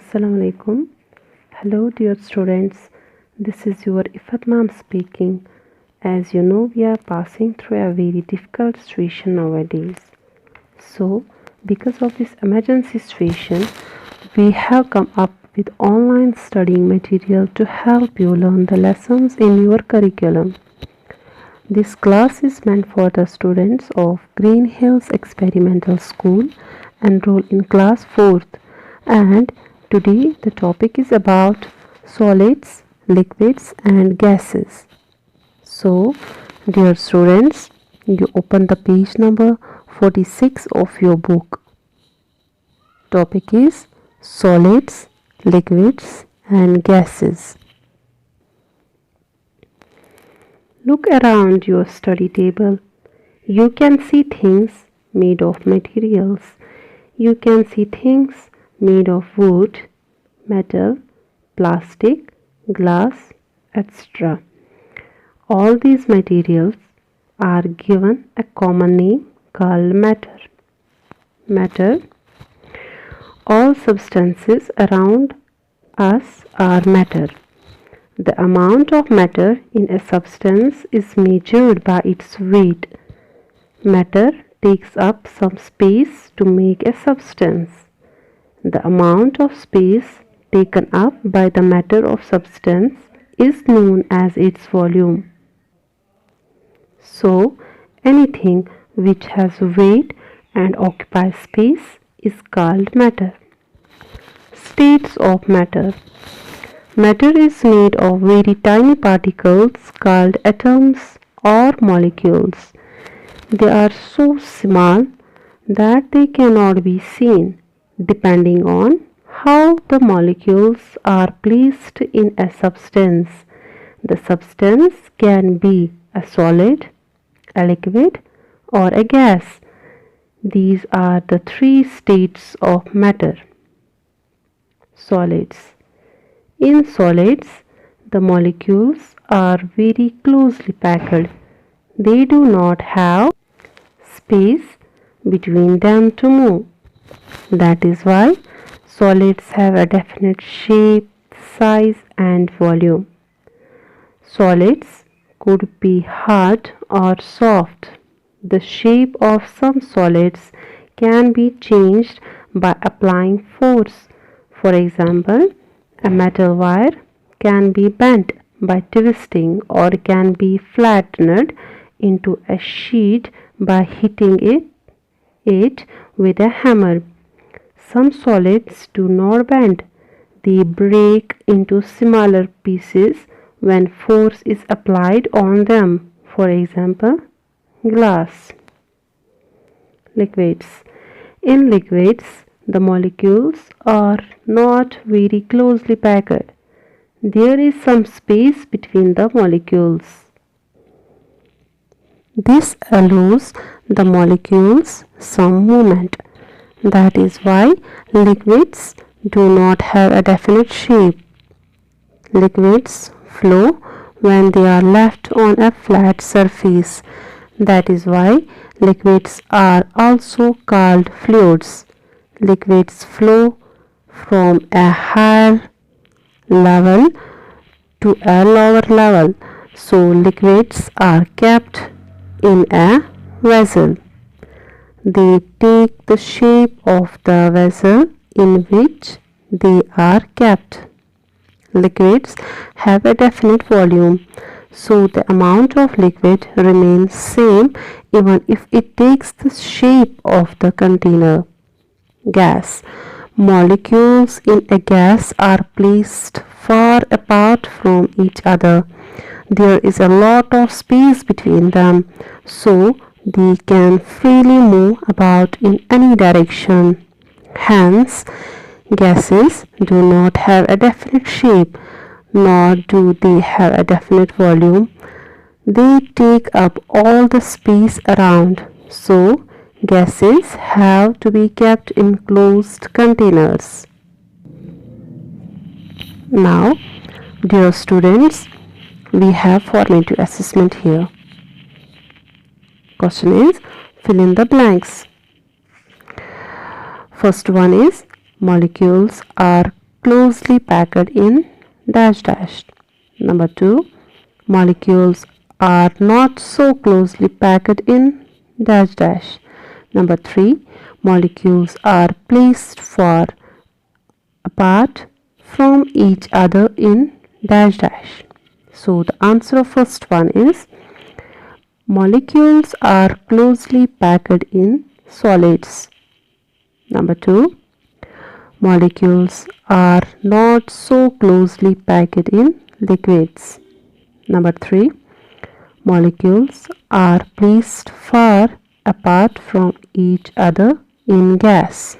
Assalamu alaikum. Hello dear students. This is your Ifat ma'am speaking. As you know, we are passing through a very difficult situation nowadays. So, because of this emergency situation, we have come up with online studying material to help you learn the lessons in your curriculum. This class is meant for the students of Greenhills Experimental School enrolled in class 4th, and today the topic is about solids, liquids and gases. So, dear students, you open the page number 46 of your book. Topic is solids, liquids and gases. Look around your study table. You can see things made of materials. You can see things made of wood, metal, plastic, glass, etc. All these materials are given a common name called matter. Matter. All substances around us are matter. The amount of matter in a substance is measured by its weight. Matter takes up some space to make a substance. The amount of space taken up by the matter of substance is known as its volume. So, anything which has weight and occupies space is called matter. States of matter. Matter is made of very tiny particles called atoms or molecules. They are so small that they cannot be seen, depending on how the molecules are placed in a substance. The substance can be a solid, a liquid, or a gas. These are the three states of matter. Solids. In solids, the molecules are very closely packed. They do not have space between them to move. That is why solids have a definite shape, size and volume. Solids could be hard or soft. The shape of some solids can be changed by applying force. For example, a metal wire can be bent by twisting or can be flattened into a sheet by hitting it with a hammer. Some solids do not bend. They break into smaller pieces when force is applied on them. For example, glass. Liquids. In liquids, the molecules are not very closely packed. There is some space between the molecules. This allows the molecules some movement. That is why liquids do not have a definite shape. Liquids flow when they are left on a flat surface. That is why liquids are also called fluids. Liquids flow from a higher level to a lower level. So liquids are kept in a vessel. They take the shape of the vessel in which they are kept. Liquids have a definite volume, so the amount of liquid remains same even if it takes the shape of the container. Gas. Molecules in a gas are placed far apart from each other. There is a lot of space between them, so they can freely move about in any direction. Hence, gases do not have a definite shape, nor do they have a definite volume. They take up all the space around, so gases have to be kept in closed containers. Now, dear students, we have formative assessment here. Question is, fill in the blanks. First one is, molecules are closely packed in dash dash. Number 2. Molecules are not so closely packed in dash dash. Number 3. Molecules are placed far apart from each other in dash dash. So the answer of first one is molecules are closely packed in solids. Number 2. Molecules are not so closely packed in liquids. Number 3. Molecules are placed far apart from each other in gas.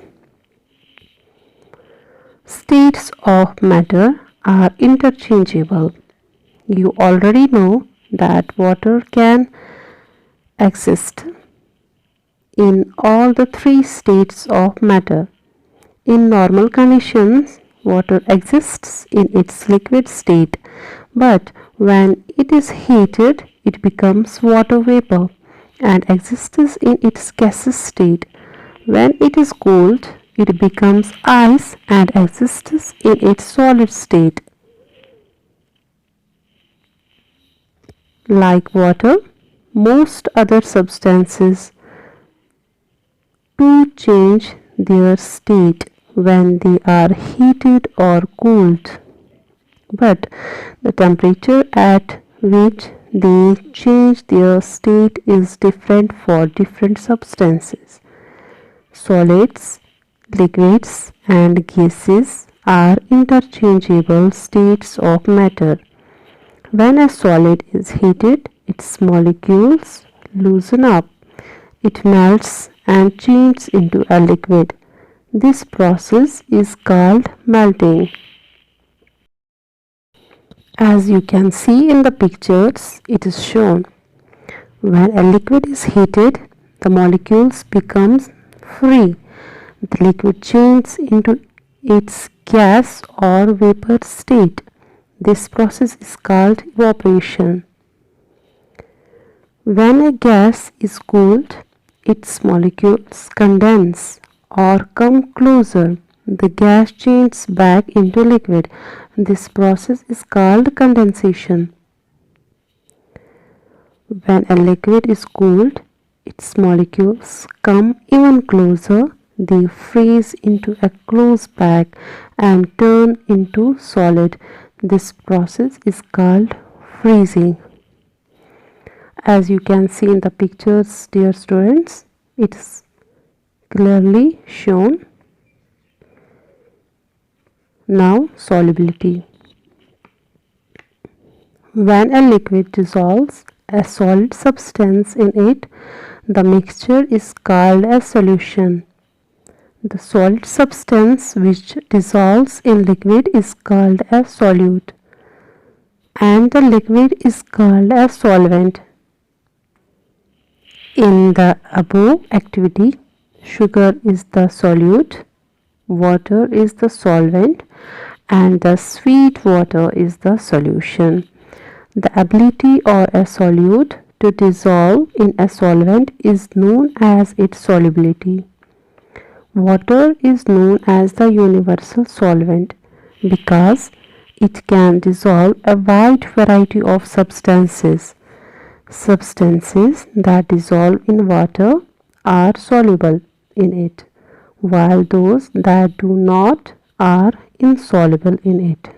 States of matter are interchangeable. You already know that water can exist in all the three states of matter. In normal conditions, water exists in its liquid state, but when it is heated, it becomes water vapor and exists in its gaseous state. When it is cooled, it becomes ice and exists in its solid state. Like water, most other substances too change their state when they are heated or cooled, but the temperature at which they change their state is different for different substances. Solids, liquids and gases are interchangeable states of matter. When a solid is heated, its molecules loosen up. It melts and changes into a liquid. This process is called melting. As you can see in the pictures, it is shown. When a liquid is heated, the molecules become free. The liquid changes into its gas or vapor state. This process is called evaporation. When a gas is cooled, its molecules condense or come closer. The gas changes back into liquid. This process is called condensation. When a liquid is cooled, its molecules come even closer. They freeze into a close pack and turn into solid. This process is called freezing. As you can see in the pictures, dear students, it is clearly shown. Now, solubility. When a liquid dissolves a solid substance in it, the mixture is called a solution. The solid substance which dissolves in liquid is called a solute, and the liquid is called a solvent. In the above activity, sugar is the solute, water is the solvent, and the sweet water is the solution. The ability of a solute to dissolve in a solvent is known as its solubility. Water is known as the universal solvent because it can dissolve a wide variety of substances. Substances that dissolve in water are soluble in it, while those that do not are insoluble in it.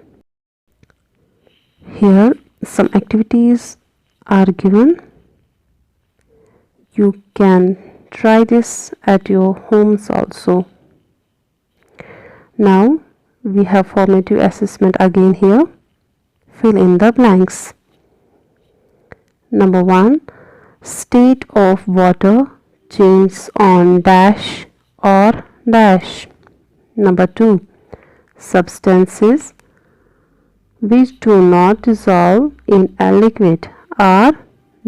Here some activities are given. You can try this at your homes also. Now we have formative assessment again here. Fill in the blanks. Number 1. State of water changes on dash or dash. Number 2. Substances which do not dissolve in a liquid are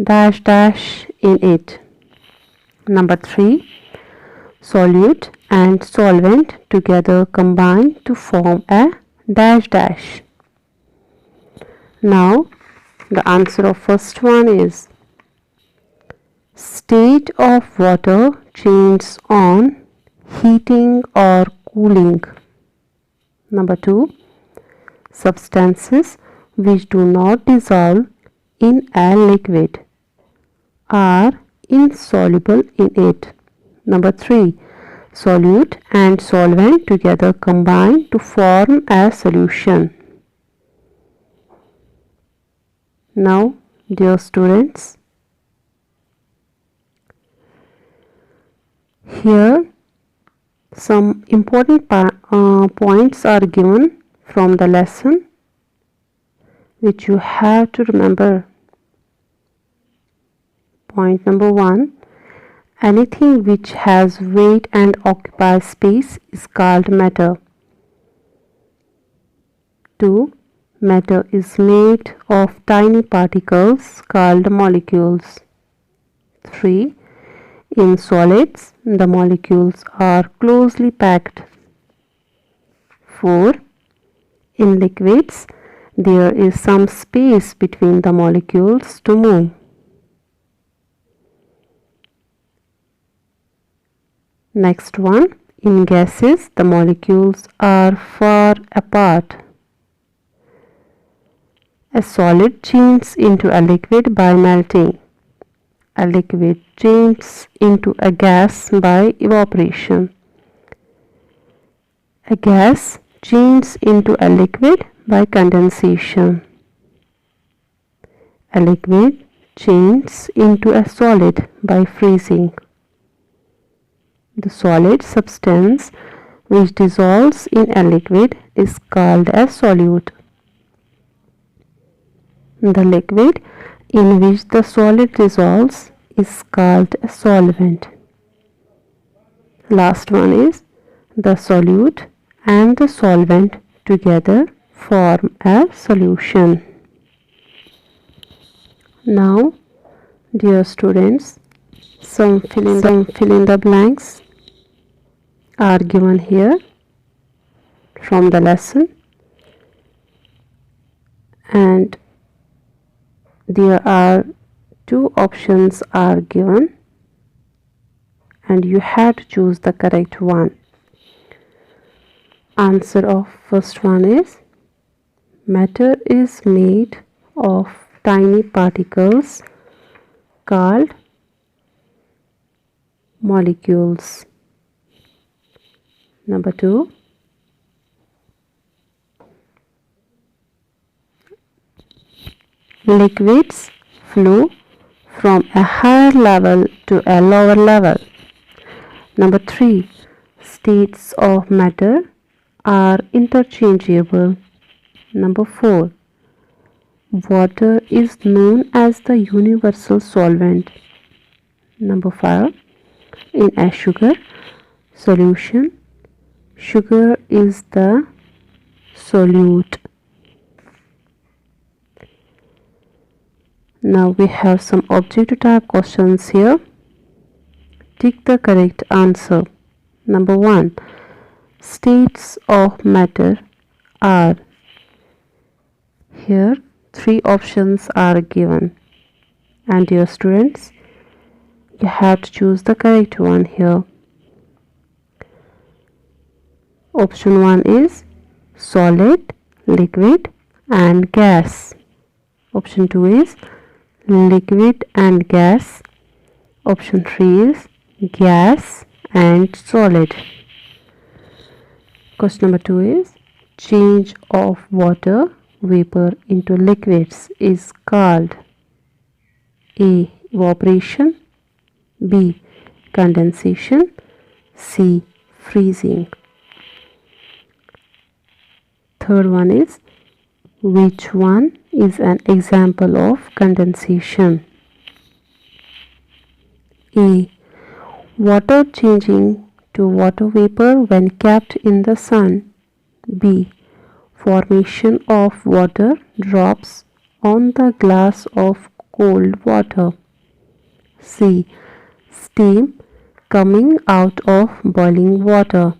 dash dash in it. Number 3. Solute and solvent together combine to form a dash dash. Now the answer of first one is state of water changes on heating or cooling. Number 2. Substances which do not dissolve in a liquid are insoluble in it. Number 3. Solute and solvent together combine to form a solution. Now, dear students, here some important points are given from the lesson which you have to remember. Point number 1. Anything which has weight and occupies space is called matter. 2. Matter is made of tiny particles called molecules. 3. In solids, the molecules are closely packed. 4. In liquids, there is some space between the molecules to move. Next one, in gases, the molecules are far apart. A solid changes into a liquid by melting. A liquid changes into a gas by evaporation. A gas changes into a liquid by condensation. A liquid changes into a solid by freezing. The solid substance which dissolves in a liquid is called a solute. The liquid in which the solid dissolves is called a solvent. Last one is the solute and the solvent together form a solution. Now, dear students, some fill in the blanks are given here from the lesson, and there are 2 options are given and you have to choose the correct one. Answer of first one is matter is made of tiny particles called molecules. Number 2, liquids flow from a higher level to a lower level. Number 3, states of matter are interchangeable. Number 4, water is known as the universal solvent. Number 5, in a sugar solution, sugar is the solute. Now we have some objective type questions here. Tick the correct answer. Number 1, states of matter are. Here 3 options are given, and dear students, you have to choose the correct one here. Option 1 is solid, liquid and gas. Option 2 is liquid and gas. Option 3 is gas and solid. Question number 2 is change of water vapor into liquids is called A. Evaporation, B. Condensation, C. Freezing. Third one is which one is an example of condensation? A. Water changing to water vapor when kept in the sun. B. Formation of water drops on the glass of cold water. C. Steam coming out of boiling water.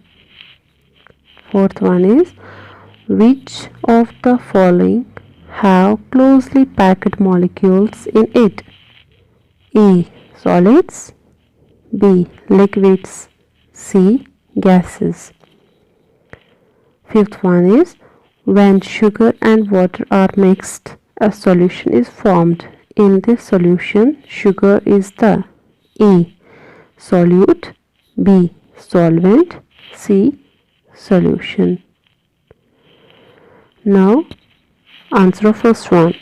Fourth one is which of the following have closely packed molecules in it? A. Solids, B. Liquids, C. Gases. Fifth one is when sugar and water are mixed, a solution is formed. In this solution, sugar is the A. Solute, B. Solvent, C. Solution. Now, answer of first one.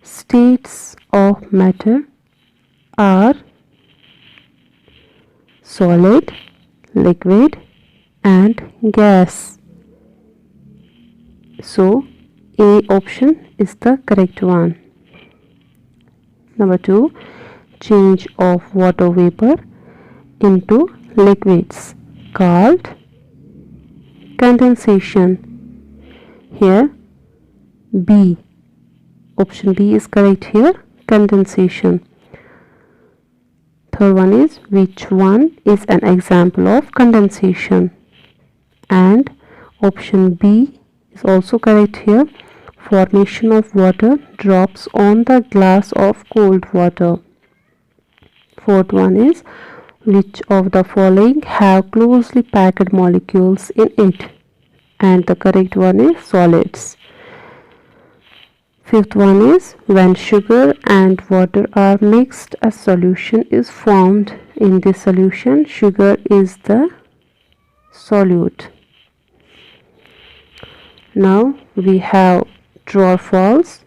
States of matter are solid, liquid, and gas. So, A option is the correct one. Number 2. Change of water vapor into liquids called condensation. Here B. Option B is correct here, condensation. Third one is which one is an example of condensation? And option B is also correct here. Formation of water drops on the glass of cold water. Fourth one is which of the following have closely packed molecules in it? And the correct one is solids. Fifth one is when sugar and water are mixed, a solution is formed. In this solution, sugar is the solute. Now we have true or false.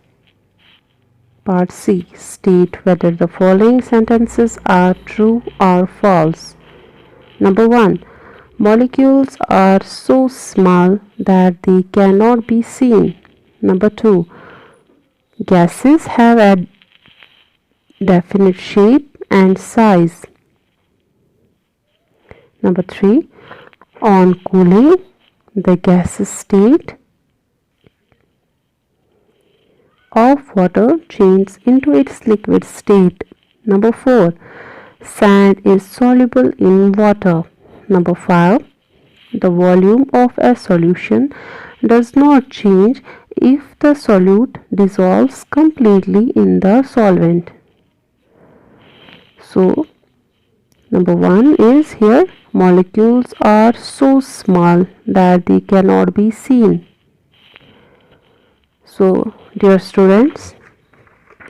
Part C. State whether the following sentences are true or false. Number 1. Molecules are so small that they cannot be seen. Number 2. Gases have a definite shape and size. Number 3. On cooling, the gaseous state of water changes into its liquid state. Number 4. Sand is soluble in water. Number 5. The volume of a solution does not change if the solute dissolves completely in the solvent. So, number 1 is here, molecules are so small that they cannot be seen. So, dear students,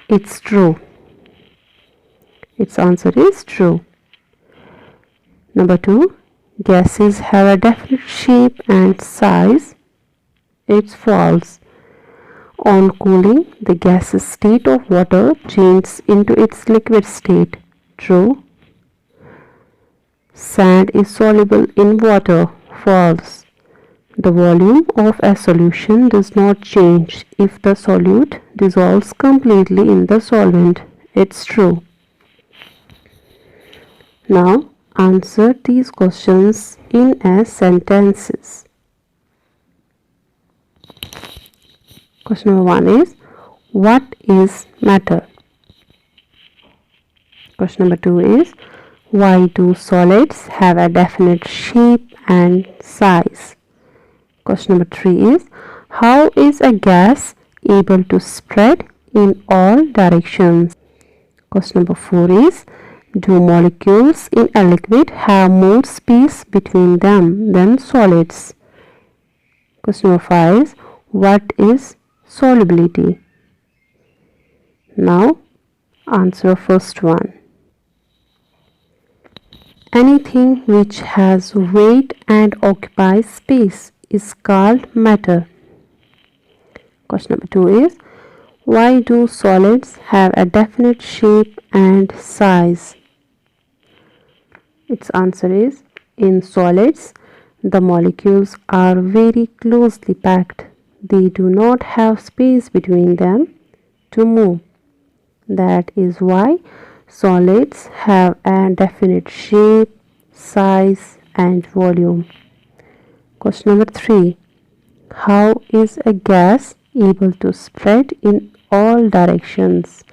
it's true. Its answer is true. Number 2, gases have a definite shape and size. It's false. On cooling, the gaseous state of water changes into its liquid state. True. Sand is soluble in water. False. The volume of a solution does not change if the solute dissolves completely in the solvent. It's true. Now, answer these questions in as sentences. Question number 1 is, what is matter? Question number 2 is, why do solids have a definite shape and size? Question number 3 is, how is a gas able to spread in all directions? Question number 4 is, do molecules in a liquid have more space between them than solids? Question number 5 is, what is solubility? Now, answer first one. Anything which has weight and occupies space is called matter. Question number 2 is, why do solids have a definite shape and size? Its answer is, in solids, the molecules are very closely packed. They do not have space between them to move. That is why solids have a definite shape, size, and volume. Question number 3. How is a gas able to spread in all directions?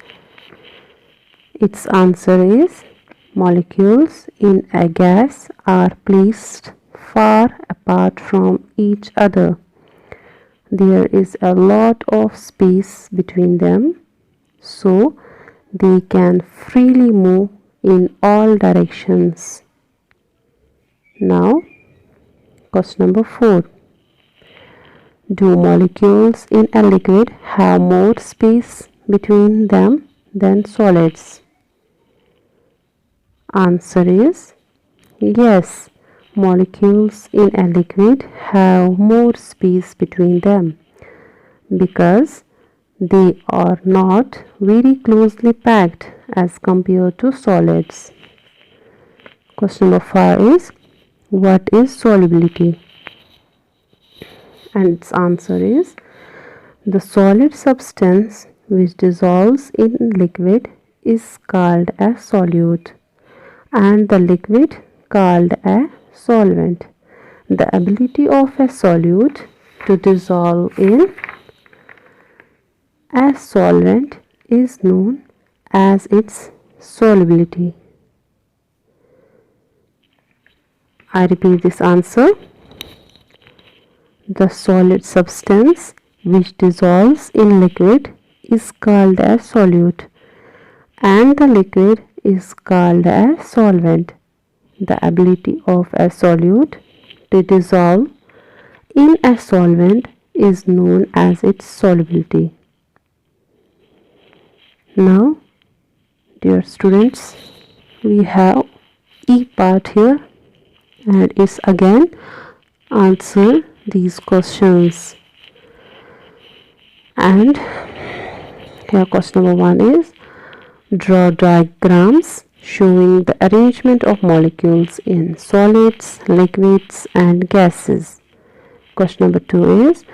Its answer is, molecules in a gas are placed far apart from each other. There is a lot of space between them, so they can freely move in all directions. Now, Question number 4. Do molecules in a liquid have more space between them than solids? Answer is yes. Molecules in a liquid have more space between them because they are not very closely packed as compared to solids. Question number 5 is, what is solubility? And its answer is, the solid substance which dissolves in liquid is called a solute and the liquid called a solvent. The ability of a solute to dissolve in a solvent is known as its solubility. I repeat this answer. The solid substance which dissolves in liquid is called a solute and the liquid is called a solvent. The ability of a solute to dissolve in a solvent is known as its solubility. Now, dear students, we have E part here and it's again answer these questions. And here question number 1 is, draw diagrams showing the arrangement of molecules in solids, liquids and gases. Question number 2 is,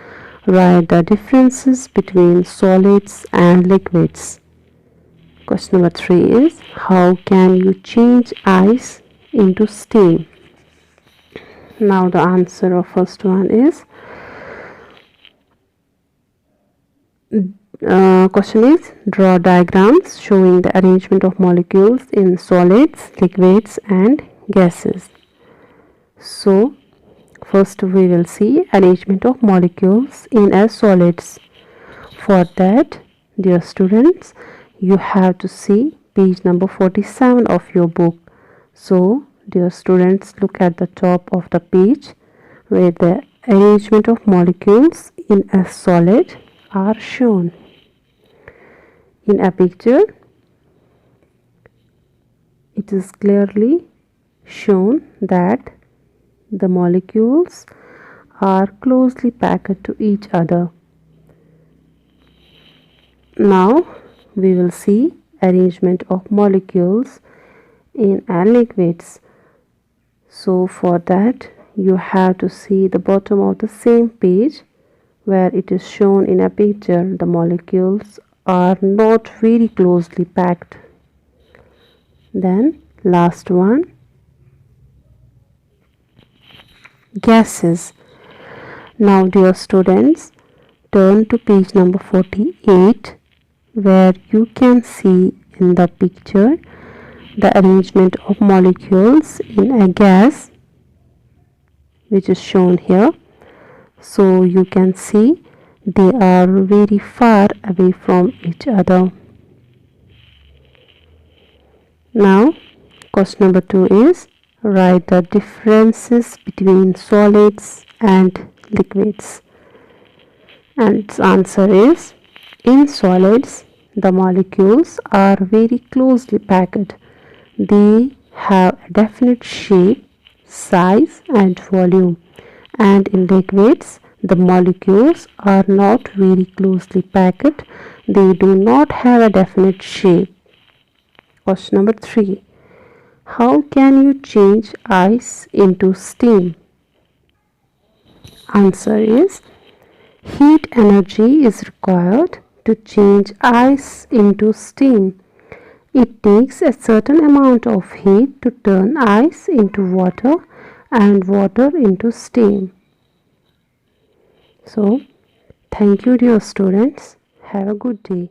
write the differences between solids and liquids. Question number 3 is, how can you change ice into steam? Now the answer of first one is, question is, draw diagrams showing the arrangement of molecules in solids, liquids and gases. So first we will see arrangement of molecules in a solids. For that, dear students, you have to see page number 47 of your book. So dear students, look at the top of the page where the arrangement of molecules in a solid are shown. In a picture, it is clearly shown that the molecules are closely packed to each other. Now we will see arrangement of molecules in a liquids. So for that, you have to see the bottom of the same page where it is shown in a picture the molecules are not very closely packed. Then last one, gases. Now dear students, turn to page number 48 where you can see in the picture the arrangement of molecules in a gas which is shown here. So you can see they are very far away from each other. Now question number 2 is, write the differences between solids and liquids. And its answer is, in solids the molecules are very closely packed. They have a definite shape, size and volume, and in liquids the molecules are not very closely packed. They do not have a definite shape. Question number 3, how can you change ice into steam? Answer is, heat energy is required to change ice into steam. It takes a certain amount of heat to turn ice into water and water into steam. So, thank you dear students. Have a good day.